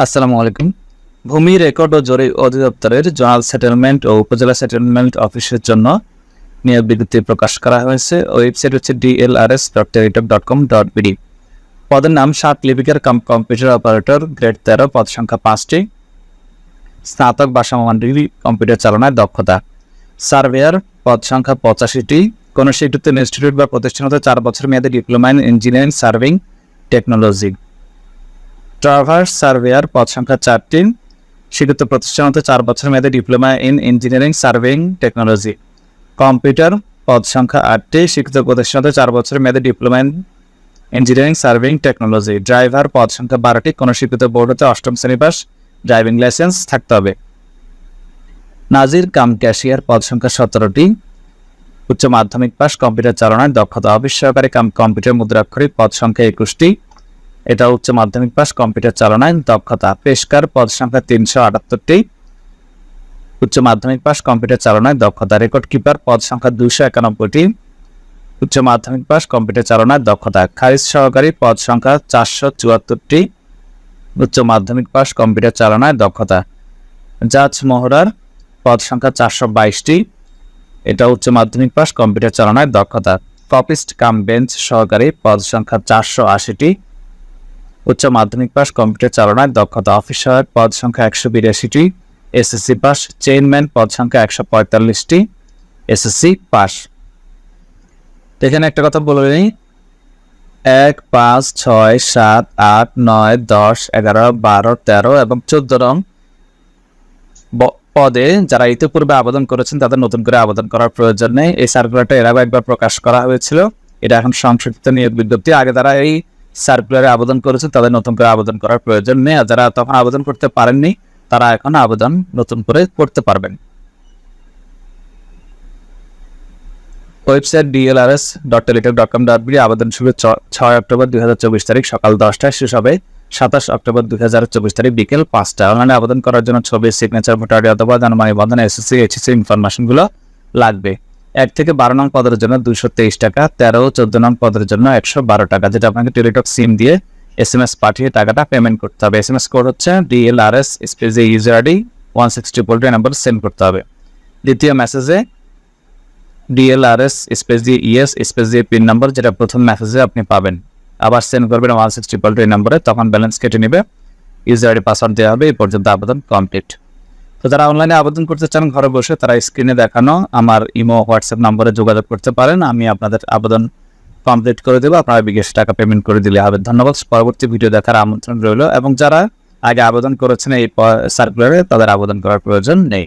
আসসালামু আলাইকুম। ভূমি রেকর্ড ও জরিপ অধিদপ্তরের জোনাল সেটেলমেন্ট ও উপজেলা সেটেলমেন্ট অফিসের জন্য নিয়োগ বিজ্ঞপ্তি প্রকাশ করা হয়েছে। ওয়েবসাইট হচ্ছে dlrs.teletalk.com.bd। পদের নাম 7 লিপিকার কম্পিউটার অপারেটর, গ্রেড 13, পদ সংখ্যা 5টি। স্নাতক বা সমমান ডিগ্রি, কম্পিউটার চালনায় দক্ষতা। সার্ভেয়ার, পদ সংখ্যা 85টি। কোন স্বীকৃত ইনস্টিটিউট বা প্রতিষ্ঠান হতে 4 বছর মেয়াদী diploma in engineering serving technology. Traverse surveyor, পদ সংখ্যা 4টি। স্বীকৃত প্রতিষ্ঠান হতে 4 বছর মেয়াদী diploma in engineering serving technology. Computer, পদ সংখ্যা 8টি। স্বীকৃত প্রতিষ্ঠান হতে 4 বছর মেয়াদী diploma in engineering serving technology. Driver, পদ সংখ্যা 12টি। কোন স্বীকৃত বোর্ড হতে 8ম শ্রেণী পাস, ড্রাইভিং লাইসেন্স থাকতে হবে। নাজির কাম ক্যাশিয়ার, পদ সংখ্যা 17টি। উচ্চ মাধ্যমিক পাস, কম্পিউটার চালনায় দক্ষতা। অফিস সহকারী কম্পিউটার মুদ্রাক্ষরিক, পদ সংখ্যা 21টি। এটা উচ্চ মাধ্যমিক পাস, কম্পিউটার চালনায় দক্ষতা। পেশকার, পদ সংখ্যা 378টি। উচ্চ মাধ্যমিক পাস, কম্পিউটার চালনায় দক্ষতা। রেকর্ড কিপার, পদ সংখ্যা 291টি। উচ্চ মাধ্যমিক পাস, কম্পিউটার চালনায় দক্ষতা। খারিজ সহকারী, পদ সংখ্যা 474টি। উচ্চ মাধ্যমিক পাস, কম্পিউটার চালনায় দক্ষতা। জাজ মোহরার, পদ সংখ্যা 422টি। এটা উচ্চ মাধ্যমিক পাস, কম্পিউটার চালনায় দক্ষতা। কপিস্ট কাম বেঞ্চ সহকারী, পদ সংখ্যা 480টি। উচ্চ মাধ্যমিক পাস, কম্পিউটার চালনায় দক্ষতা। অফিস সহায়ক, পদ সংখ্যা 182টি। SSC pass. চেইনম্যান, পদ সংখ্যা 145টি। SSC pass. এখানে একটা কথা বলে নিই, 1, 5, 6, 7, 8, 9, 10, 11, 12, 13 এবং 14 নং পদে যারা ইতিপূর্বে আবেদন করেছেন তাদের নতুন করে আবেদন করার প্রয়োজন নেই। এই সার্কুলারটা এর আগে একবার প্রকাশ করা হয়েছিল, এটা এখন সংশোধিত নিয়োগ বিজ্ঞপ্তি। আগে যারা এই সার্কুলারে আবেদন করেছেন তাদের নতুন করে আবেদন করার প্রয়োজন নেই, আর যারা তখন আবেদন করতে পারেননি তারা এখন আবেদন নতুন করে করতে পারবেন। Website dlrs.teletalk.com.bd। আবেদন শুরু 6 অক্টোবর 2024 তারিখ সকাল 10টায়, শেষ হবে 27 অক্টোবর 2024 তারিখ বিকেল 5টায়। অনলাইনে আবেদন করার জন্য ছবি, সিগনেচার, ভোটার আইডি অথবা জন্ম নিবন্ধন, এসএসসি, এইচএসসি ইনফরমেশনগুলো লাগবে। 1 থেকে 12 নং পদের জন্য 223 টাকা, 13 ও 14 নং পদের জন্য 112 টাকা, যেটা আপনাকে টেলিটক সিম দিয়ে এসএমএস পাঠিয়ে টাকাটা পেমেন্ট করতে হবে। এসএমএস কোড হচ্ছে DLRS space user ID 160 number send করতে হবে। দ্বিতীয় মেসেজে DLRS স্পেস দিয়ে ইএস স্পেস দিয়ে পিন নাম্বার, যেটা প্রথম মেসেজে আপনি পাবেন, আবার সেন্ড করবেন 160 নম্বরে, তখন ব্যালেন্স কেটে নেবে, ইউজার আইডি পাসওয়ার্ড দেওয়া হবে। এই পর্যন্ত আবেদন কমপ্লিট। তো যারা অনলাইনে আবেদন করতে চান ঘরে বসে, তারা স্ক্রিনে দেখানো আমার ইমো, হোয়াটসঅ্যাপ নম্বরে যোগাযোগ করতে পারেন। আমি আপনাদের আবেদন কমপ্লিট করে দেবো, আপনারা বিকাশে টাকা পেমেন্ট করে দিলে হবে। ধন্যবাদ। পরবর্তী ভিডিও দেখার আমন্ত্রণ রইল। এবং যারা আগে আবেদন করেছেন এই সার্কুলারে, তাদের আবেদন করার প্রয়োজন নেই।